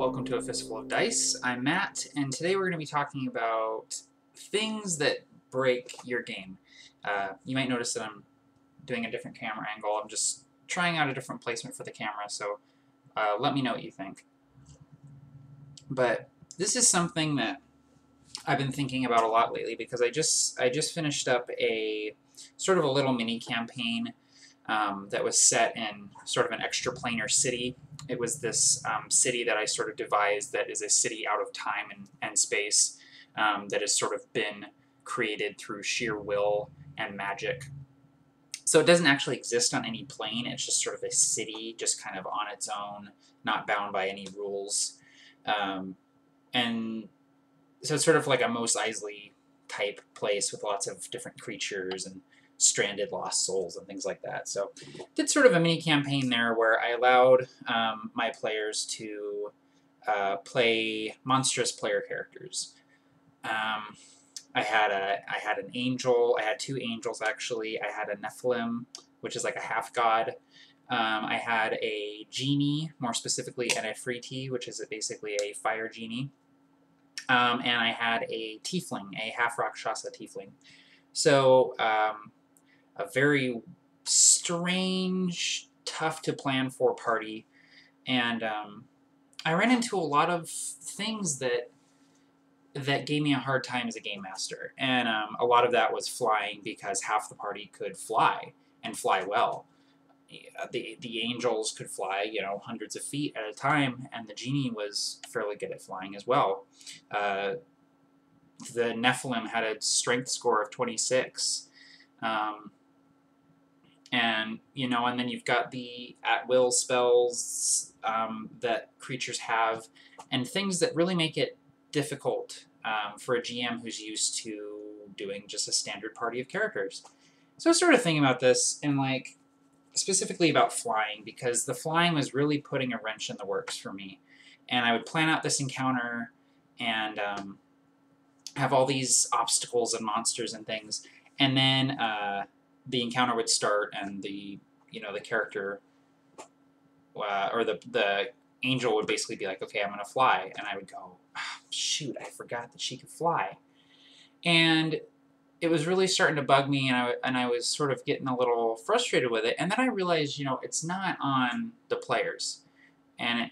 welcome to A Fistful of Dice. I'm Matt, and today we're going to be talking about things that break your game. You might notice that I'm doing a different camera angle. I'm just trying out a different placement for the camera, so let me know what you think. But this is something that I've been thinking about a lot lately because I just finished up a sort of a little mini campaign that was set in sort of an extraplanar city. It was this city that I sort of devised that is a city out of time and space that has sort of been created through sheer will and magic. So it doesn't actually exist on any plane, it's just sort of a city, just kind of on its own, not bound by any rules. And so it's sort of like a Mos Eisley type place with lots of different creatures and stranded lost souls and things like that. So did sort of a mini campaign there where I allowed my players to play monstrous player characters. I had an angel. I had two angels actually. I had a Nephilim, which is like a half god. I had a genie, more specifically, and a Freeti, which is basically a fire genie. And I had a tiefling, a half Rakshasa tiefling. So a very strange, tough to plan for party, and I ran into a lot of things that gave me a hard time as a game master, and a lot of that was flying because half the party could fly and fly well. The angels could fly, you know, hundreds of feet at a time, and the genie was fairly good at flying as well. The Nephilim had a strength score of 26. And, you know, and then you've got the at-will spells that creatures have, and things that really make it difficult for a GM who's used to doing just a standard party of characters. So I was sort of thinking about this, and, like, specifically about flying, because the flying was really putting a wrench in the works for me. And I would plan out this encounter and have all these obstacles and monsters and things, and then the encounter would start, and the character or the angel would basically be like, okay, I'm gonna fly, and I would go, oh, shoot, I forgot that she could fly, and it was really starting to bug me, and I was sort of getting a little frustrated with it, and then I realized, you know, it's not on the players, and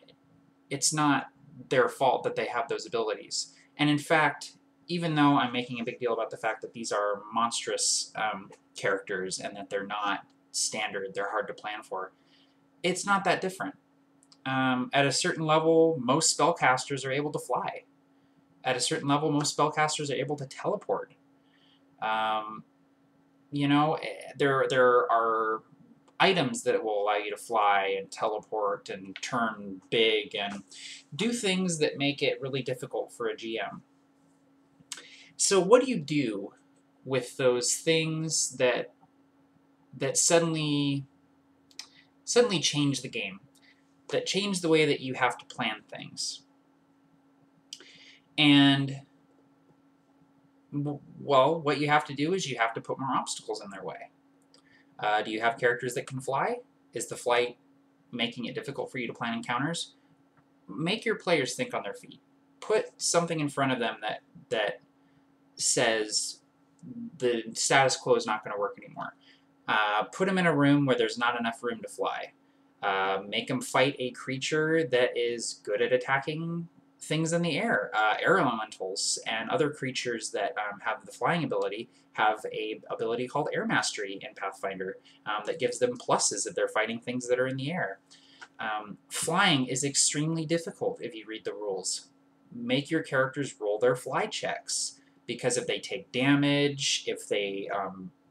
it's not their fault that they have those abilities, and in fact, even though I'm making a big deal about the fact that these are monstrous characters and that they're not standard, they're hard to plan for, it's not that different. At a certain level, most spellcasters are able to fly. At a certain level, most spellcasters are able to teleport. You know, there are items that will allow you to fly and teleport and turn big and do things that make it really difficult for a GM. So what do you do with those things that suddenly change the game, that change the way that you have to plan things? And, well, what you have to do is you have to put more obstacles in their way. Do you have characters that can fly? Is the flight making it difficult for you to plan encounters? Make your players think on their feet. Put something in front of them that says the status quo is not going to work anymore. Put them in a room where there's not enough room to fly. Make them fight a creature that is good at attacking things in the air. Air elementals and other creatures that have the flying ability have a ability called Air Mastery in Pathfinder that gives them pluses if they're fighting things that are in the air. Flying is extremely difficult if you read the rules. Make your characters roll their fly checks, because if they take damage, if they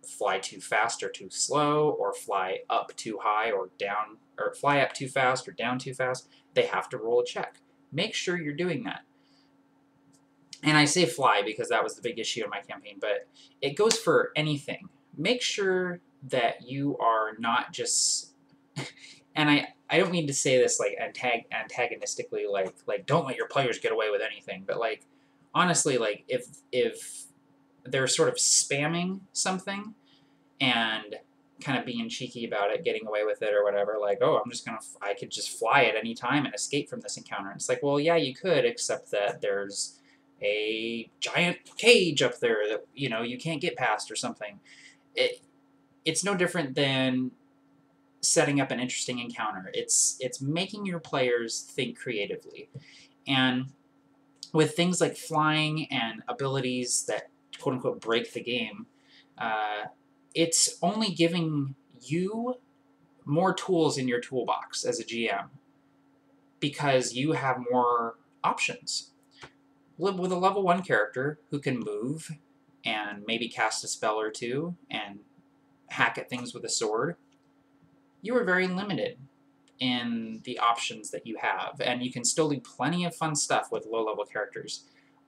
fly too fast or too slow, or fly up too high or down, or fly up too fast or down too fast, they have to roll a check. Make sure you're doing that. And I say fly because that was the big issue in my campaign, but it goes for anything. Make sure that you are not just... and I don't mean to say this like antagonistically, like don't let your players get away with anything, but like, honestly, like, if they're sort of spamming something and kind of being cheeky about it, getting away with it or whatever, like, oh, I could just fly at any time and escape from this encounter. And it's like, well, yeah, you could, except that there's a giant cage up there that, you know, you can't get past or something. It's no different than setting up an interesting encounter. It's making your players think creatively. And with things like flying and abilities that quote-unquote break the game, it's only giving you more tools in your toolbox as a GM because you have more options. With a level 1 character who can move and maybe cast a spell or two and hack at things with a sword, you are very limited in the options that you have, and you can still do plenty of fun stuff with low-level characters.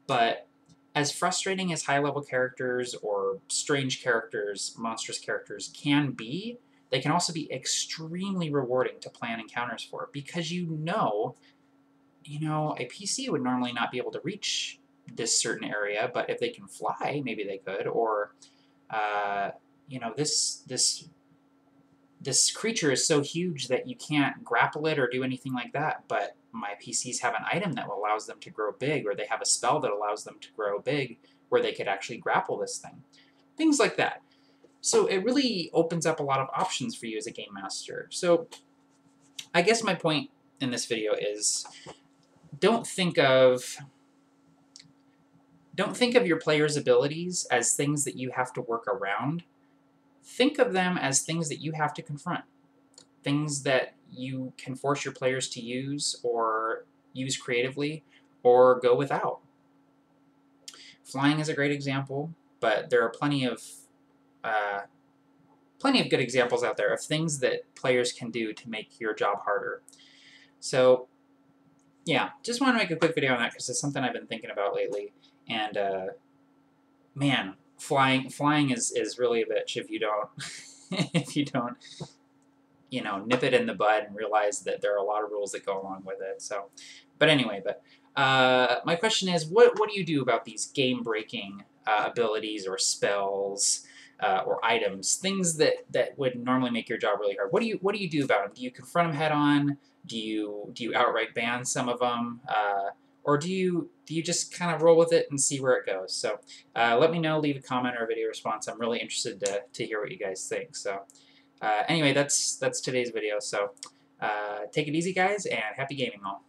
But as frustrating as high-level characters or strange characters, monstrous characters can be, they can also be extremely rewarding to plan encounters for, because you know, a PC would normally not be able to reach this certain area, but if they can fly, maybe they could, or this creature is so huge that you can't grapple it or do anything like that, but my PCs have an item that allows them to grow big, or they have a spell that allows them to grow big where they could actually grapple this thing. Things like that. So it really opens up a lot of options for you as a game master. So I guess my point in this video is don't think of your players' abilities as things that you have to work around. Think of them as things that you have to confront, things that you can force your players to use or use creatively or go without. Flying is a great example, but there are plenty of good examples out there of things that players can do to make your job harder. So yeah, just want to make a quick video on that because it's something I've been thinking about lately. And man, flying is really a bitch if you don't nip it in the bud and realize that there are a lot of rules that go along with it. So, but anyway, my question is, what do you do about these game breaking abilities or spells or items, things that would normally make your job really hard? What do you do about them? Do you confront them head on? Do you outright ban some of them? Or do you just kind of roll with it and see where it goes? So let me know, leave a comment or a video response. I'm really interested to hear what you guys think. So anyway, that's today's video. So take it easy, guys, and happy gaming all.